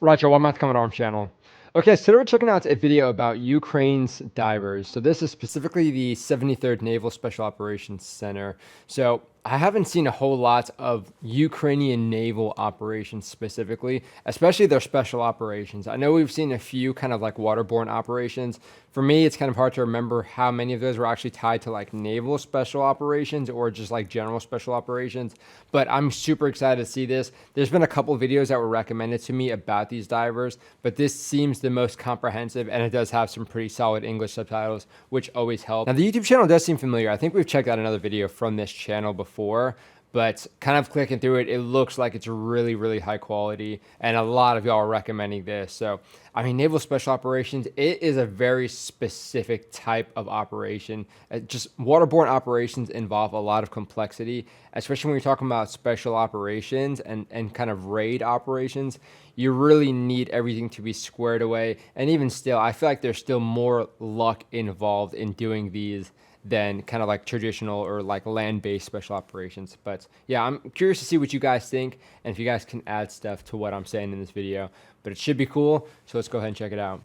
Roger, welcome back to Coming Arms channel. Okay, so today we're checking out a video about Ukraine's divers. So this is specifically the 73rd Naval Special Operations Center. So I haven't seen a whole lot of Ukrainian naval operations specifically, especially their special operations. I know we've seen a few kind of like waterborne operations. For me, it's kind of hard to remember how many of those were actually tied to like naval special operations or just like general special operations. But I'm super excited to see this. There's been a couple of videos that were recommended to me about these divers, but this seems the most comprehensive, and it does have some pretty solid English subtitles, which always help. Now, the YouTube channel does seem familiar. I think we've checked out another video from this channel before, but kind of clicking through it, it looks like it's really, really high quality, and a lot of y'all are recommending this. So, I mean, Naval Special Operations, it is a very specific type of operation. Just waterborne operations involve a lot of complexity, especially when you're talking about special operations and kind of raid operations. You really need everything to be squared away. And even still, I feel like there's still more luck involved in doing these than kind of like traditional or like land-based special operations. But yeah, I'm curious to see what you guys think and if you guys can add stuff to what I'm saying in this video. But it should be cool, so let's go ahead and check it out.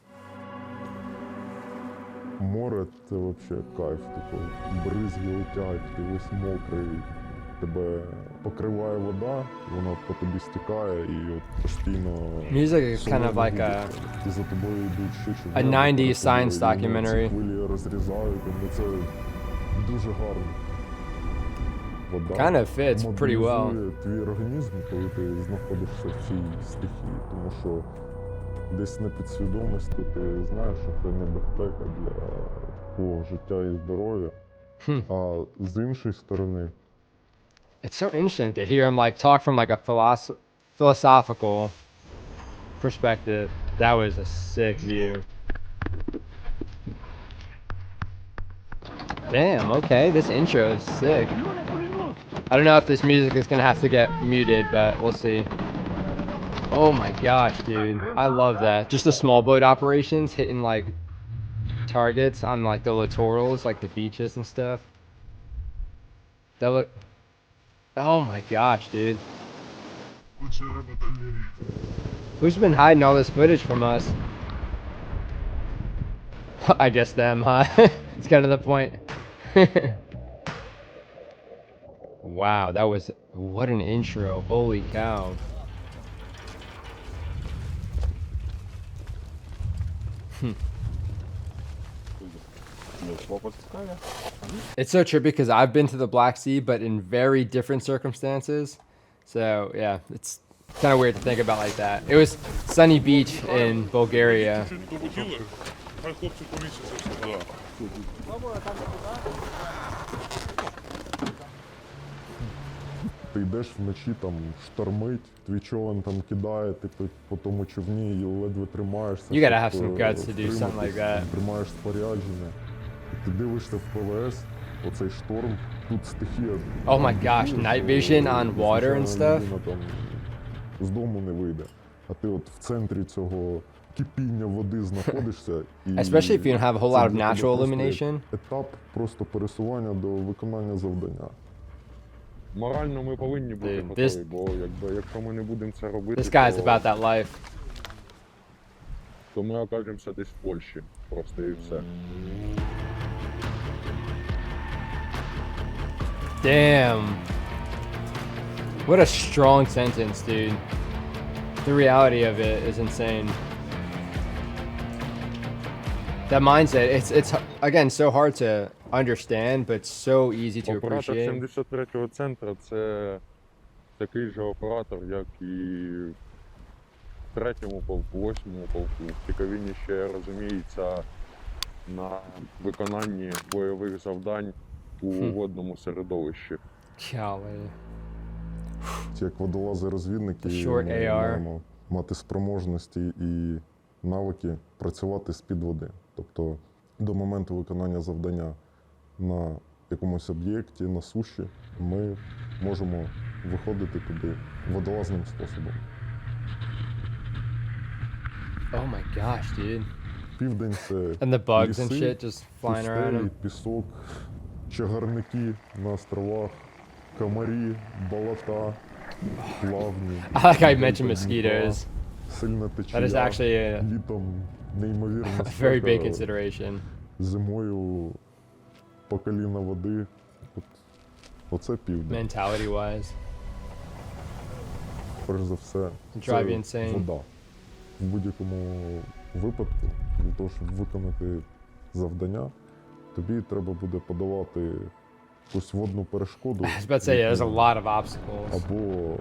Море – це взагалі кайф, типу, бризги летять, ти весь мокрий, тебе покриває вода, вона по тобі стікає і от постійно... Music is kind of like і за тобою йдуть ще a 90s science documentary. Хвилі розрізають, і це дуже гарно. Вода Kind of fits pretty well. мобілізує твій організм, коли ти знаходишся в цій стихії, тому що десь на підсвідомості ти знаєш, що це небезпека для твого життя і здоров'я. А з іншої сторони... It's so interesting to hear him like talk from like a philosophical perspective. That was a sick view. Damn, okay, this intro is sick. I don't know if this music is gonna have to get muted, but we'll see. Oh my gosh, dude. I love that. Just the small boat operations hitting like targets on like the littorals, like the beaches and stuff. That look... Oh my gosh, dude. Who's been hiding all this footage from us? I guess them, huh? It's kind of the point. Wow, that was... What an intro. Holy cow. It's so trippy because I've been to the Black Sea, but in very different circumstances. So yeah, it's kind of weird to think about like that. It was Sunny Beach in Bulgaria. Ти йдеш вночі, там штормить, твій човен там кидає, ти по тому човні і ледве тримаєшся. You gotta have some guts to do something like that. Тримаєш спорядження. Ти дивишся в ПВС, оцей шторм, тут стихія. Oh my gosh, night vision on water and stuff. Там з дому не вийде. А ти от в центрі цього кипіння води знаходишся. І especially if you don't have a whole lot of natural illumination. Етап просто пересування до виконання завдання. Морально ми повинні бути готові, бо якщо ми не будемо це робити, This guy's about that life. то ми окажемося десь в Польщі. Просто і все. Damn. What a strong sentence, dude. The reality of it is insane. That mindset, it's again so hard to understand, but so easy to Оператор appreciate. 73-го центру – це такий же оператор, як і в 3-му полку, 8-му полку. Тільки він ще розуміється на виконанні бойових завдань у водному середовищі. Golly. Як водолази-розвідники, Short ми AR. маємо мати спроможності і навики працювати з-під води. Тобто до моменту виконання завдання на якомусь об'єкті, на суші, ми можемо виходити туди водолазним способом. Oh my gosh, dude. Південь – це And the bugs and ліси, shit just flying around пустелі, him. пісок, чагарники на островах, комарі, болота. плавні. I like how you дельта mentioned Дніпра, mosquitoes. сильна течія. That is actually a Літом неймовірна very big спека, consideration. зимою по коліна води. Оце південь. Mentality wise. Перш за все, Drive you це insane. вода. В будь-якому випадку, для того, щоб виконати завдання, тобі треба буде подолати якусь водну перешкоду. I was about to say, yeah, there's a яку- lot of obstacles. Або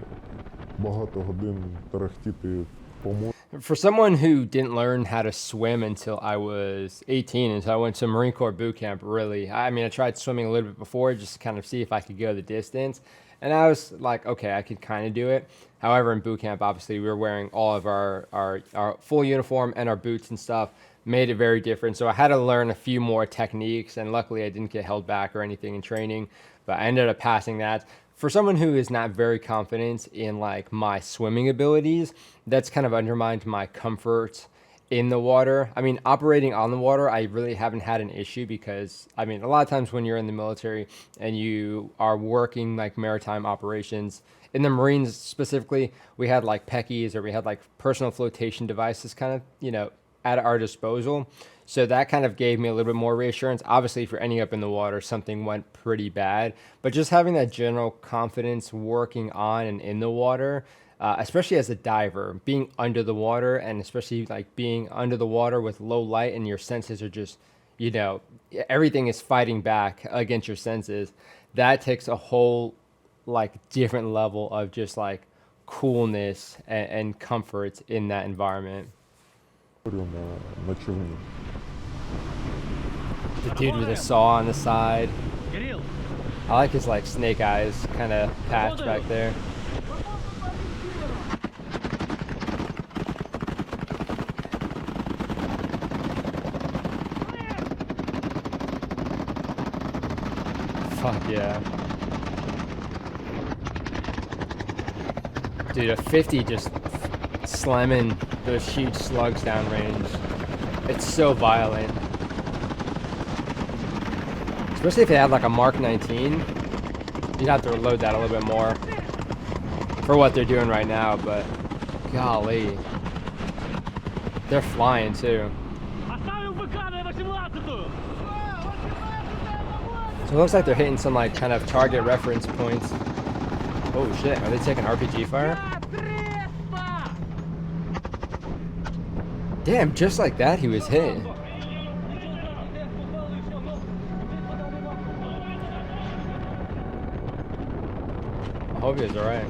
багато годин тарахтіти по морю. For someone who didn't learn how to swim until I was 18, until I went to Marine Corps boot camp, really, I mean, I tried swimming a little bit before just to kind of see if I could go the distance. And I was like, okay, I could kind of do it. However, in boot camp, obviously, we were wearing all of our full uniform and our boots and stuff, made it very different. So I had to learn a few more techniques. And luckily, I didn't get held back or anything in training, but I ended up passing that. For someone who is not very confident in like my swimming abilities, that's kind of undermined my comfort in the water. I mean, operating on the water, I really haven't had an issue because, I mean, a lot of times when you're in the military and you are working like maritime operations, in the Marines specifically, we had like peckies or we had like personal flotation devices kind of, you know, at our disposal. So that kind of gave me a little bit more reassurance. Obviously, if you're ending up in the water, something went pretty bad. But just having that general confidence working on and in the water, especially as a diver, being under the water and especially like being under the water with low light and your senses are just, you know, everything is fighting back against your senses. That takes a whole like different level of just like coolness and comfort in that environment. На човні. The dude with a saw on the side. I like his like snake eyes kind of patch back there. Fuck yeah. Dude, a 50 just slamming those huge slugs downrange. It's so violent. Especially if they had like a Mark 19. You'd have to reload that a little bit more for what they're doing right now, but golly. They're flying too. So it looks like they're hitting some like kind of target reference points. Oh shit, are they taking RPG fire? Damn, just like that he was hit. I hope he was alright.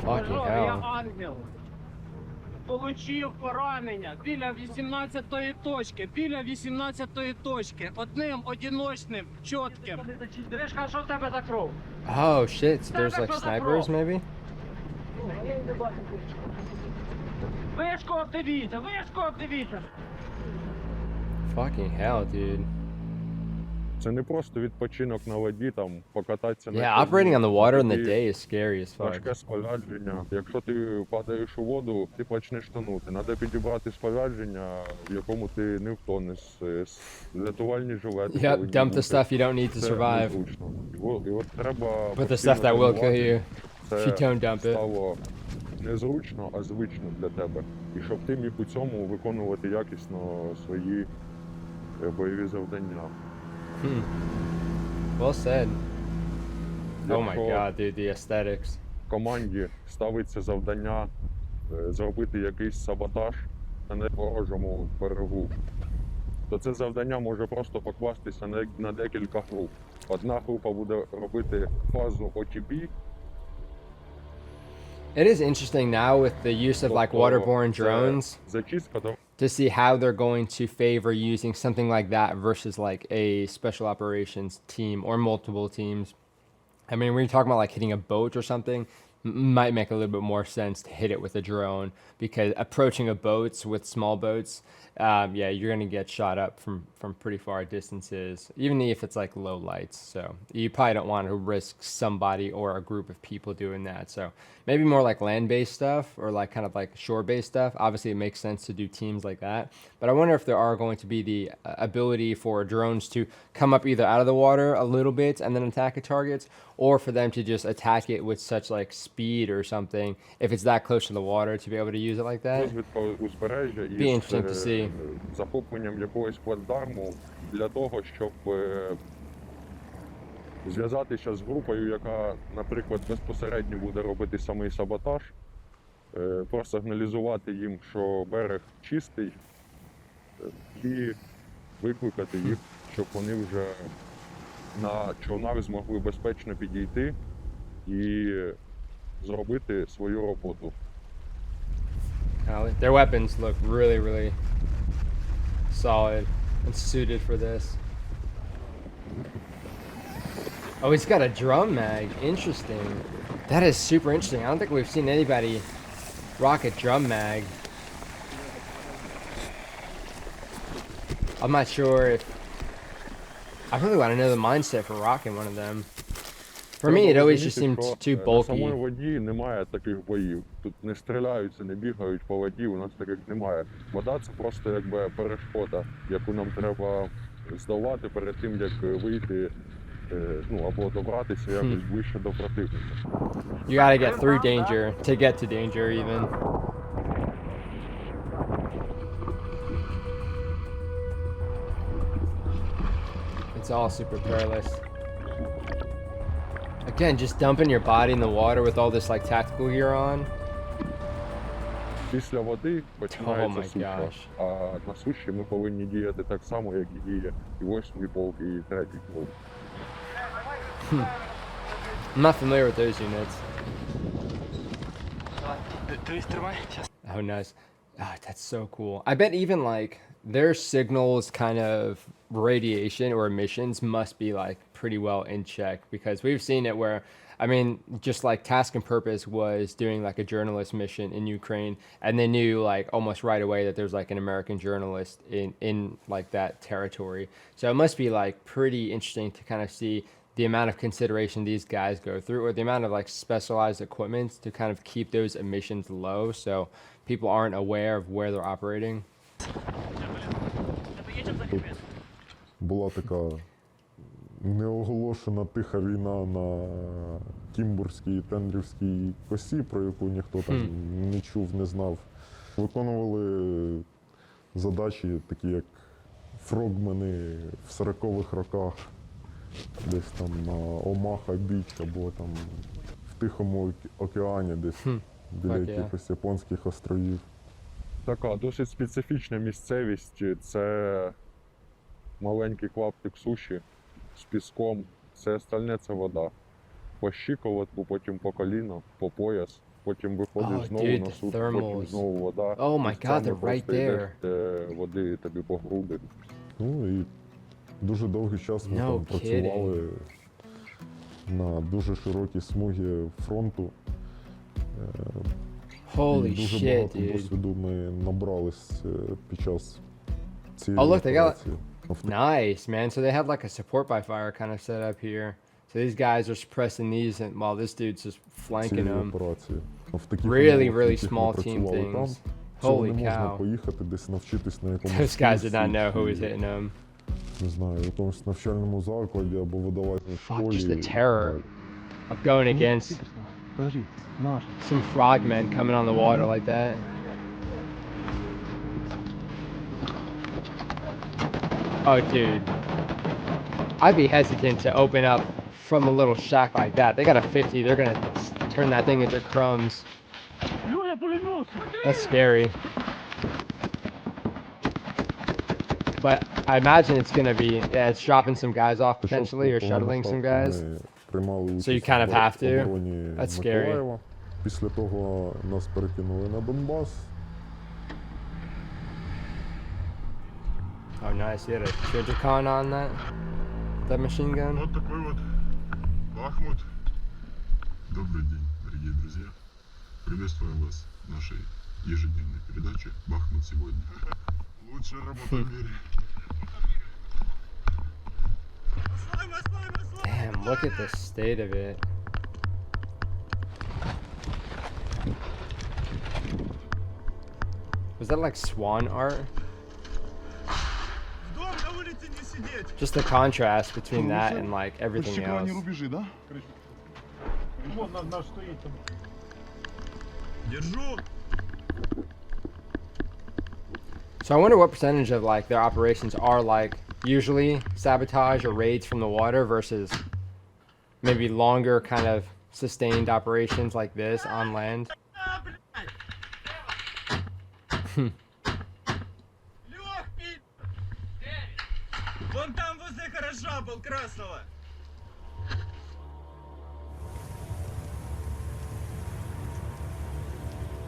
Fucking hell. Получив поранення біля 18-ї точки, одним одиночним, чітким. Дивишка, що в тебе за кров? Oh shit, so there's like snipers maybe? Вишку обдивіться, вишку обдивіться! Fucking hell, dude. Це не просто відпочинок на воді, там покататися на Yeah, човні. operating on the water in the Тоді day is scary as fuck. важке спорядження. Якщо ти падаєш у воду, ти почнеш тонути. Треба підібрати спорядження, в якому ти не втонеш. Рятувальні жилети. Yep, повинні dump the бути. stuff you don't need to Це survive. незручно. І от треба But the постійно stuff that will kill тренувати. you Це if you don't dump it. стало незручно, а звично для тебе. І щоб ти міг у цьому виконувати якісно свої бойові завдання. Well said. Oh my Якщо god, dude, the aesthetics. команді ставиться завдання зробити якийсь саботаж на неворожому берегу, то це завдання може просто покластися на декілька груп. Одна група буде робити фазу OTB. It is interesting now with the use of like waterborne drones Зачистка to see how they're going to favor using something like that versus like a special operations team or multiple teams. I mean, when you're talking about like hitting a boat or something, might make a little bit more sense to hit it with a drone, because approaching a boats with small boats, yeah, you're gonna get shot up from pretty far distances, even if it's like low lights. So you probably don't want to risk somebody or a group of people doing that. So maybe more like land-based stuff, or like kind of like shore-based stuff. Obviously, it makes sense to do teams like that. But I wonder if there are going to be the ability for drones to come up either out of the water a little bit and then attack a target, or for them to just attack it with such like speed or something, if it's that close to the water, to be able to use it like that. Розвідка узбережжя Be із interesting to see. захопленням якогось плацдарму для того, щоб зв'язатися з групою, яка, наприклад, безпосередньо буде робити самий саботаж, просигналізувати їм, що берег чистий, і викликати їх, щоб вони вже на човнах змогли безпечно підійти і зробити свою роботу. Their weapons look really, really solid and suited for this. Oh, he's got a drum mag. Interesting. That is super interesting. I don't think we've seen anybody rock a drum mag. I'm not sure if... I really want to know the mindset for rocking one of them. For me, it always just seemed too На самій bulky. воді немає таких боїв. Тут не стріляються, не бігають по воді, у нас таких немає. Вода — це просто якби перешкода, яку нам треба здолати перед тим, як вийти, ну, або добратися якось ближче до противника. You gotta get through danger to get to danger even. It's all super perilous. Again, just dumping your body in the water with all this like tactical gear on. Після води починається my суша, gosh. а на суші ми повинні діяти так само, як і діє і 8-й полк, і 3-й полк. I'm not familiar with those units. Oh, nice. Oh, that's so cool. I bet even like their signals kind of radiation or emissions must be like pretty well in check, because we've seen it where, I mean, just like Task and Purpose was doing like a journalist mission in Ukraine, and they knew like almost right away that there's like an American journalist in like that territory. So it must be like pretty interesting to kind of see the amount of consideration these guys go through, or the amount of like specialized equipment to kind of keep those emissions low, so people aren't aware of where they're operating. Тут була така неоголошена тиха війна на Кімбурській і Тендрівській косі, про яку ніхто там не чув, не знав. Виконували задачі такі, як фрогмени в 40-х роках, десь там на Омаха-Біч або там в Тихому океані, десь біля якихось японських островів. Така досить специфічна місцевість. Це маленький клаптик суші з піском. Все остальне — це вода. По щиколотку, потім по коліно, по пояс, потім виходиш знову dude, на суд, the потім thermals. знову вода. Oh my Місцями God, they're right просто йдеш, there. де води тобі по груди. Ну і дуже довгий час ми No там працювали на дуже широкій смугі фронту. Holy І дуже shit, багато dude. досвіду ми набрались під час цієї Oh, look, they got- операції. Nice, man. So they have like a support by fire kind of set up here. So these guys are suppressing these, and while this dude's just flanking цієї them. операції. В таких Really, умовах, в really яких ми small team працювали там, things. цього Holy не можна cow. поїхати десь навчитись на якомусь Those guys did курсі not know who was чи, hitting them. не знаю, в якомусь навчальному закладі або видавати в Fuck, школі. just the terror of going against some frogmen coming on the water like that. Oh, dude. I'd be hesitant to open up from a little shack like that. They got a 50. They're going to turn that thing into crumbs. That's scary. But I imagine it's going to be, yeah, it's dropping some guys off potentially, or shuttling some guys. Ми приймали So you участь kind of в have to? обороні That's scary. Миколаєва. Після того нас перекинули на Донбас. Oh, nice. You had a Trigicon on that machine gun? Вот такой вот Бахмут. Добрый день, дорогие друзья. Приветствуем вас в нашей ежедневной передаче «Бахмут сегодня». Лучшая работа в мире. Damn, look at the state of it. Was that like swan art? Just the contrast between that and like everything else. рубежи, да? Вон наш стоїть там. Держу. So I wonder what percentage of like their operations are like usually sabotage or raids from the water versus maybe longer kind of sustained operations like this on land. Лёгкий. Вон там возле гаража был красного.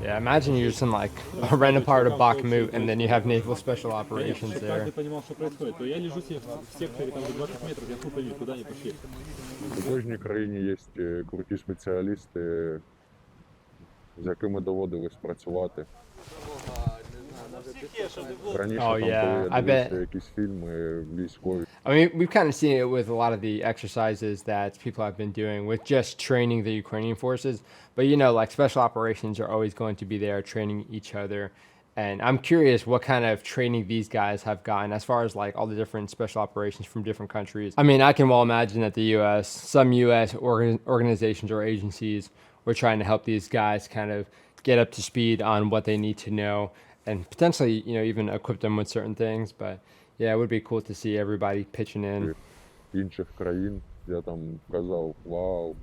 Yeah, imagine you're just in like a random part of Bakhmut and then you have naval special operations Чтобы there. каждый понимал, что происходит, то я лежу себе в секторе там за 20 метров, я тупо никуда не пошли. У кожній країні є круті спеціалісти, з якими доводилось працювати. Раніше, Oh, там, yeah, коли I я дивився bet. якісь фільми військові, I mean, we've kind of seen it with a lot of the exercises that people have been doing with just training the Ukrainian forces. But you know, like special operations are always going to be there training each other. And I'm curious what kind of training these guys have gotten as far as like all the different special operations from different countries. I mean, I can well imagine that the US, some US organizations or agencies were trying to help these guys kind of get up to speed on what they need to know and potentially, you know, even equip them with certain things. But yeah, it would be cool to see everybody pitching in. інших країн. Я там казав, вау,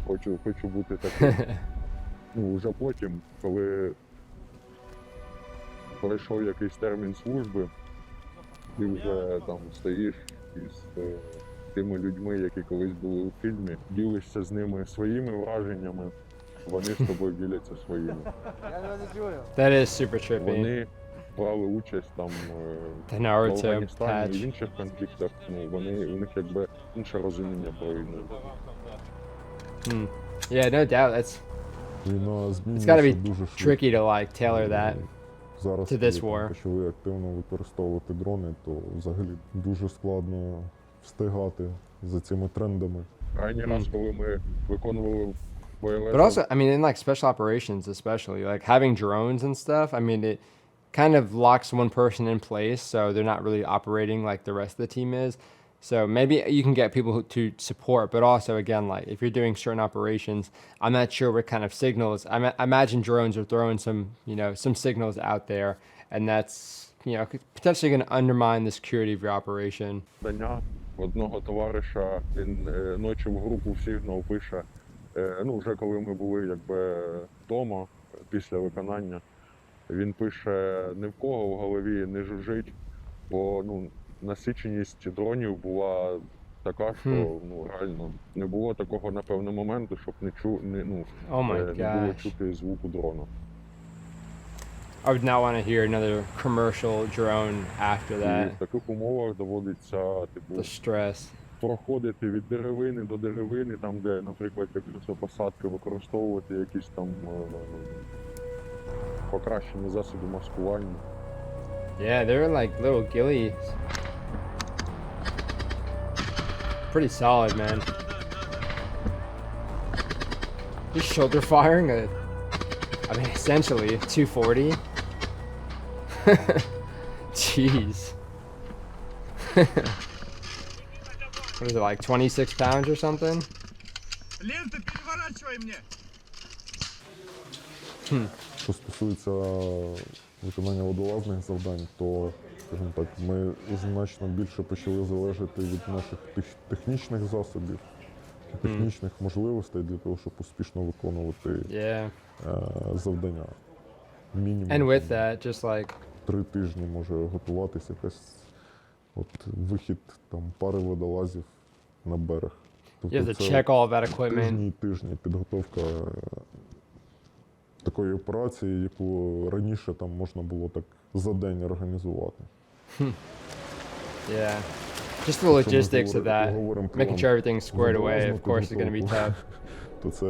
хочу бути таким. Ну, вже потім, коли пройшов якийсь термін служби, ти вже там стоїш із тими людьми, які колись були у фільмі, ділишся з ними своїми враженнями, вони з тобою діляться своїми. That is super trippy. Вони брали участь там The в Naruto Афганістані і в patch. інших конфліктах, ну, у них якби інше розуміння про війну. Hmm. Yeah, no doubt. That's Війна it's got to змінюється be дуже швидко. tricky to like tailor that. Зараз, to this коли war. там почали активно використовувати дрони, то взагалі дуже складно встигати за цими трендами. Крайній раз, коли ми виконували бойове But also, I mean, in like special operations, especially like having drones and stuff. I mean, it kind of locks one person in place, so they're not really operating like the rest of the team is. So maybe you can get people to support, but also again, like if you're doing certain operations, I'm not sure what kind of signals. I imagine drones are throwing some, you know, some signals out there, and that's, you know, potentially going to undermine the security of your operation. Дання одного товариша, він ночі в групу в сигнал пише, ну вже коли ми були якби вдома після виконання, він пише, ні в кого в голові не жужжить, бо ну, насиченість дронів була така, що ну, реально не було такого, напевно, моменту, щоб не Oh my не було gosh. чути звуку дрона. I would not want to hear another commercial drone after І that. в таких умовах доводиться типу, The stress. проходити від деревини до деревини, там де, наприклад, як посадки використовувати якісь там покращені засоби маскування. Yeah, they're like little ghillies. Pretty solid, man. He's shoulder firing I mean, essentially 240. Jeez. What is it, like 26 pounds or something? Лента, переворачивай мне. Що стосується виконання водолазних завдань, то, скажімо так, ми значно більше почали залежати від наших технічних засобів, технічних можливостей для того, щоб успішно виконувати Yeah. завдання. Мінімум And with that, just like 3 тижні може готуватися якась вихід там пари водолазів на берег. you have to це check all of that equipment. тижні і тижні підготовка такої операції, яку раніше там можна було так за день організувати. Yeah. Just the logistics of that. Говоримо про Making sure everything's squared away, of водолазну course, is going to be підготовку, tough. То це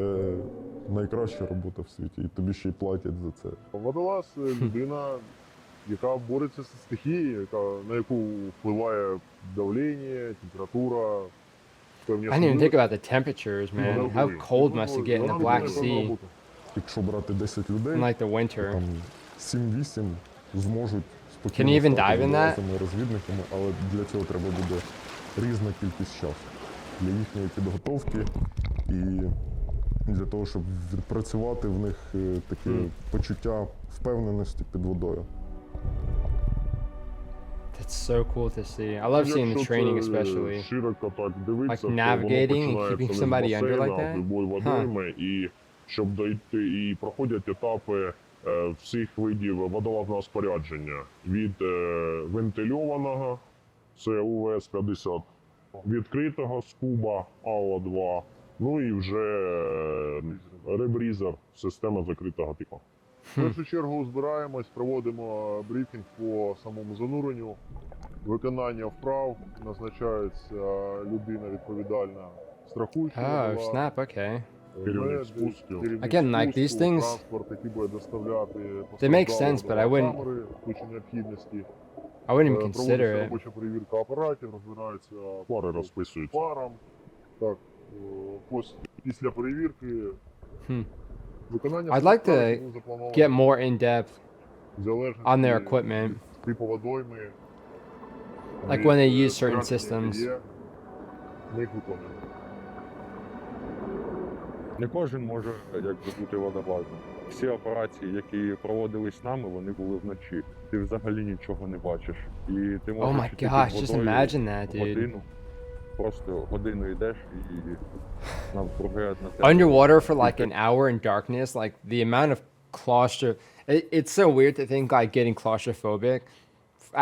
найкраща робота в світі, і тобі ще й платять за це. Водолаз – людина, яка бореться з стихією, на яку впливає давлення, температура, певні I didn't even think особливості. about the temperatures, man. How cold must it get in the Black Sea Якщо брати 10 людей, in like the winter? там 7-8 зможуть Can спокійно you even стати dive in that? водолазами, розвідниками, але для цього треба буде різна кількість часу для їхньої підготовки і для того, щоб відпрацювати в них таке почуття впевненості під водою. That's so cool to see. I love seeing the training, especially. Широко так дивитися, Like то navigating and воно keeping починається somebody не з under like басейна, that? а з любої водойми, і щоб дойти, і проходять етапи всіх видів водолазного спорядження. Від вентильованого, це УВС-50, відкритого скуба АО-2, ну і вже ребрізер, система закритого типу. В першу чергу збираємось, проводимо брифінг по самому зануренню, виконання вправ, назначається людина відповідальна, страхуючий Oh, водолаз, snap. Okay. керівник спусків. Again, like these things, транспорт, який буде доставляти they make sense, but I wouldn't- камери, в случаї необхідності. I wouldn't even Проводиться consider it. робоча перевірка апаратів, розбираються пари, розписуються парам. Так, після перевірки Hmm. виконання I'd like to вправ, тому заплановано Get more in depth в залежності on their equipment. від типу водойми. Like від, when they use certain спорядження, systems. яке є, Ми їх виконуємо. Не кожен може якби бути водолазом. Всі операції, які проводились нами, вони були вночі. Ти взагалі нічого не бачиш. І ти Oh можеш my іти під gosh, just водою imagine that, dude. годину. Просто годину йдеш і навкруги на тебе. Underwater for like an hour in darkness, like the amount of it's so weird to think like getting claustrophobic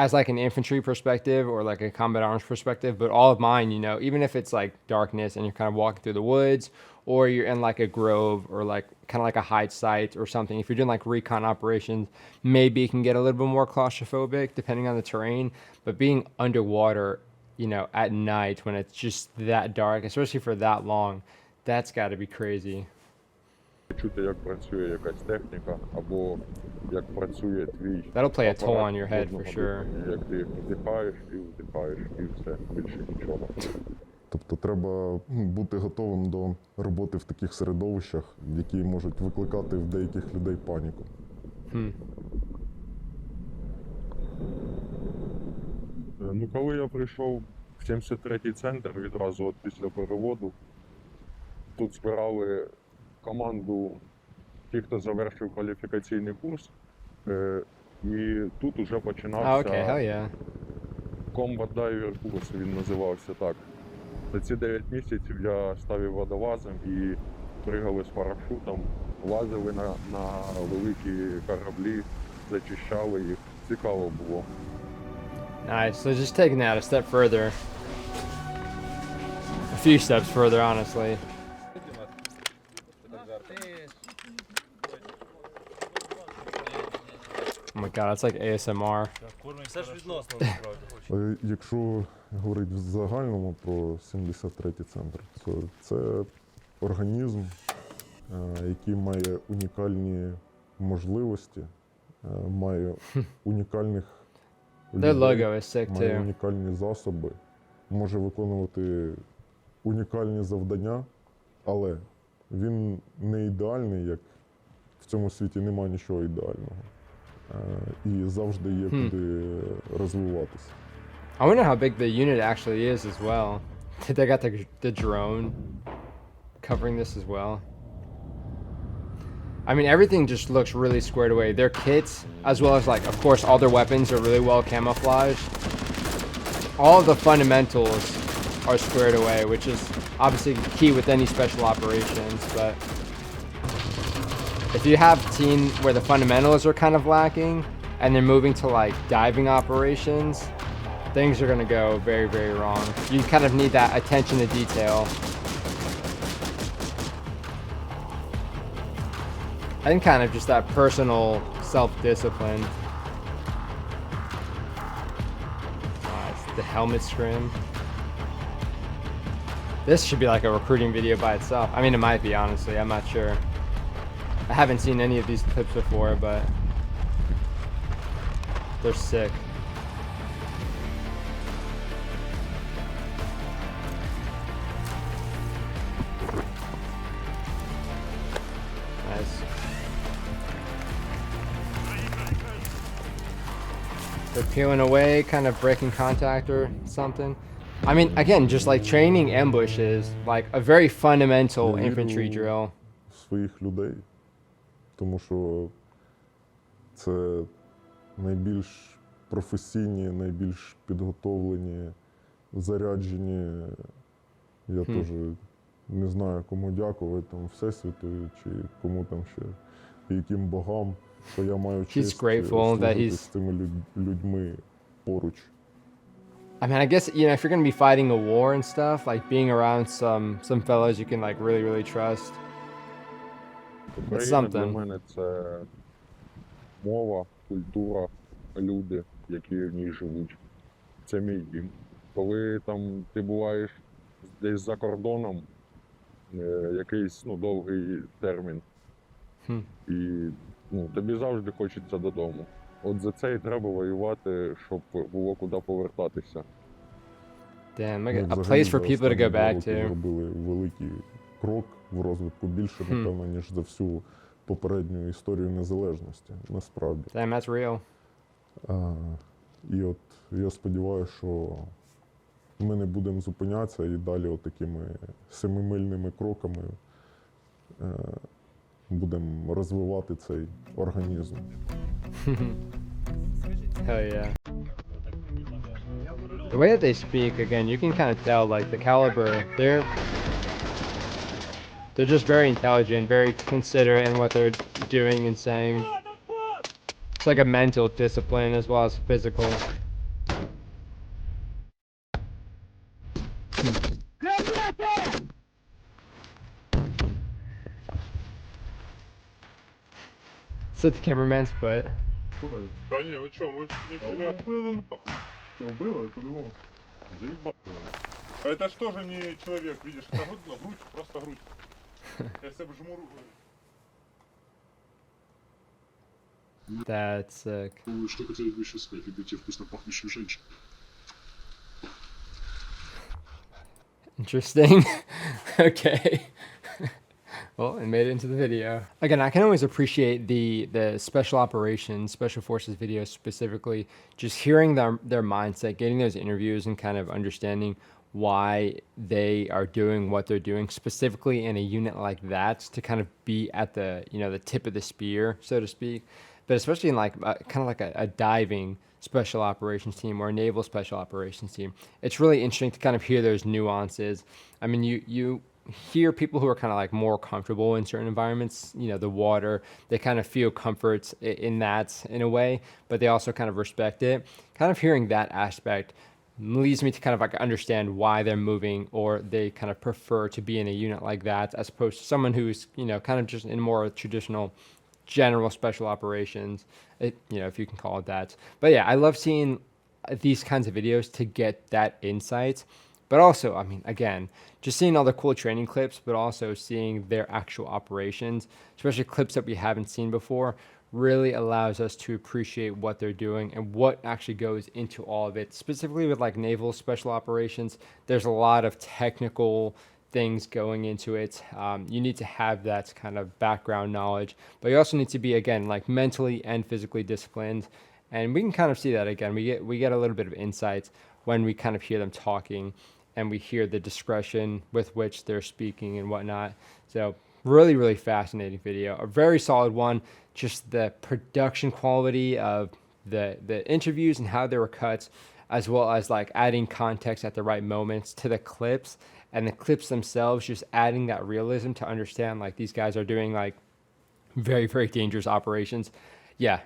as like an infantry perspective or like a combat arms perspective, but all of mine, you know, even if it's like darkness and you're kind of walking through the woods or you're in like a grove or like kind of like a hide site or something, if you're doing like recon operations, maybe it can get a little bit more claustrophobic depending on the terrain, but being underwater, you know, at night when it's just that dark, especially for that long, that's got to be crazy. Чути, як працює якась техніка, або як працює твій That'll play a toll апарат on your head водного for sure. дихання. Як ти вдихаєш і вдихаєш, і все, більше нічого. Тобто треба бути готовим до роботи в таких середовищах, які можуть викликати в деяких людей паніку. Hmm. Ну, коли я прийшов в 73-й центр, відразу от після переводу, тут збирали команду тих, хто завершив кваліфікаційний курс, і тут уже Oh, починався okay, hell yeah. Combat Diver курс, він називався так. За ці 9 місяців я став водолазом і пригали з парашутом, лазили на великі кораблі, зачищали їх. Цікаво було. Nice. So just taking that a step further. A few steps further, honestly. Oh my god, it's like ASMR. Все ж відносно насправді. Якщо говорити в загальному про 73-й центр, то це організм, який має унікальні можливості, має унікальних Their людей, logo is sick має too. унікальні засоби, може виконувати унікальні завдання, але він не ідеальний, як в цьому світі немає нічого ідеального. І завжди є куди розвиватися. I wonder how big the unit actually is as well. They got the drone covering this as well. I mean, everything just looks really squared away. Their kits, as well as like, of course, all their weapons are really well camouflaged. All the fundamentals are squared away, which is obviously key with any special operations, but if you have a team where the fundamentals are kind of lacking and they're moving to like diving operations, things are going to go very, very wrong. You kind of need that attention to detail. And kind of just that personal self-discipline. It's the helmet scrim. This should be like a recruiting video by itself. I mean, it might be, honestly. I'm not sure. I haven't seen any of these clips before, but they're sick. Nice. They're peeling away, kind of breaking contact or something. I mean, again, just like training ambush is like a very fundamental Я infantry вірю drill. в своїх людей, тому що це найбільш професійні, найбільш підготовлені, заряджені. Я теж не знаю, кому дякувати, там, Всесвіту чи кому там ще, яким богам, що я маю честь grateful that служити he's- з цими людьми поруч. I mean, I guess, you know, if you're gonna be fighting a war and stuff, like being around some fellows you can like really really trust. Україна для something. мене це мова, культура, люди, які в ній живуть. Це мій дім. Коли там ти буваєш десь за кордоном, якийсь довгий термін, Хм. і тобі завжди хочеться додому. От за це і треба воювати, щоб було куди повертатися. Damn, Ми like a взагалі place for за people to останні go 2 back роки to. зробили великий крок в розвитку, більше, напевно, ніж за всю попередню історію незалежності, насправді. Damn, that's real. І от я сподіваюся, що ми не будемо зупинятися і далі отакими семимильними кроками будемо розвивати цей організм. Hell yeah. The way that they speak, again, you can kind of tell like the caliber. They're just very intelligent, very considerate in what they're doing and saying. It's like a mental discipline as well as physical. Sit the cameraman's foot. Да не, вы что, мы не себя было. Что было, по-другому. Заебал. Это что же не человек, видишь, это грудь, просто грудь. Я себе жму руку. That's sick. Ну, что хотелось бы еще сказать, любите вкусно пахнущих женщин. Interesting. Okay. Well, it made it into the video. Again, I can always appreciate the special operations, special forces videos specifically, just hearing their mindset, getting those interviews and kind of understanding why they are doing what they're doing, specifically in a unit like that, to kind of be at the, you know, the tip of the spear, so to speak. But especially in like kind of like a diving special operations team or a naval special operations team, it's really interesting to kind of hear those nuances. I mean, you hear people who are kind of like more comfortable in certain environments, you know, the water, they kind of feel comfort in that in a way, but they also kind of respect it. Kind of hearing that aspect leads me to kind of like understand why they're moving, or they kind of prefer to be in a unit like that as opposed to someone who's, you know, kind of just in more traditional general special operations, you know, if you can call it that. But yeah, I love seeing these kinds of videos to get that insight. But also, I mean, again, just seeing all the cool training clips, but also seeing their actual operations, especially clips that we haven't seen before, really allows us to appreciate what they're doing and what actually goes into all of it. Specifically with like naval special operations, there's a lot of technical things going into it. You need to have that kind of background knowledge, but you also need to be, again, like mentally and physically disciplined. And we can kind of see that again. We get a little bit of insight when we kind of hear them talking and we hear the discretion with which they're speaking and whatnot. So really, really fascinating video. A very solid one. Just the production quality of the interviews and how they were cut, as well as like adding context at the right moments to the clips, and the clips themselves, just adding that realism to understand like these guys are doing like very, very dangerous operations. Yeah,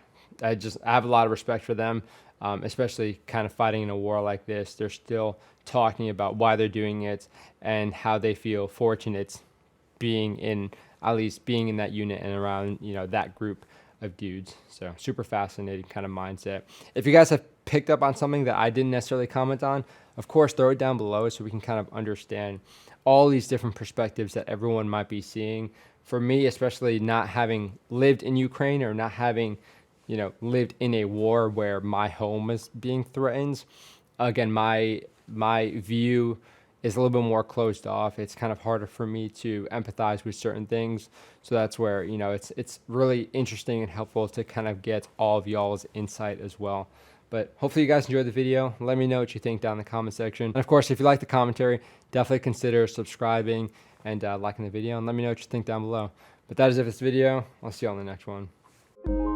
I have a lot of respect for them, especially kind of fighting in a war like this. They're still talking about why they're doing it and how they feel fortunate being in, at least being in that unit and around, you know, that group of dudes. So super fascinating kind of mindset. If you guys have picked up on something that I didn't necessarily comment on, of course, throw it down below so we can kind of understand all these different perspectives that everyone might be seeing for me, especially not having lived in Ukraine or not having, you know, lived in a war where my home is being threatened, again, my view is a little bit more closed off. It's kind of harder for me to empathize with certain things. So that's where, you know, it's really interesting and helpful to kind of get all of y'all's insight as well. But hopefully you guys enjoyed the video. Let me know what you think down in the comment section. And of course, if you like the commentary, definitely consider subscribing and liking the video, and let me know what you think down below. But that is it for this video. I'll see you on the next one.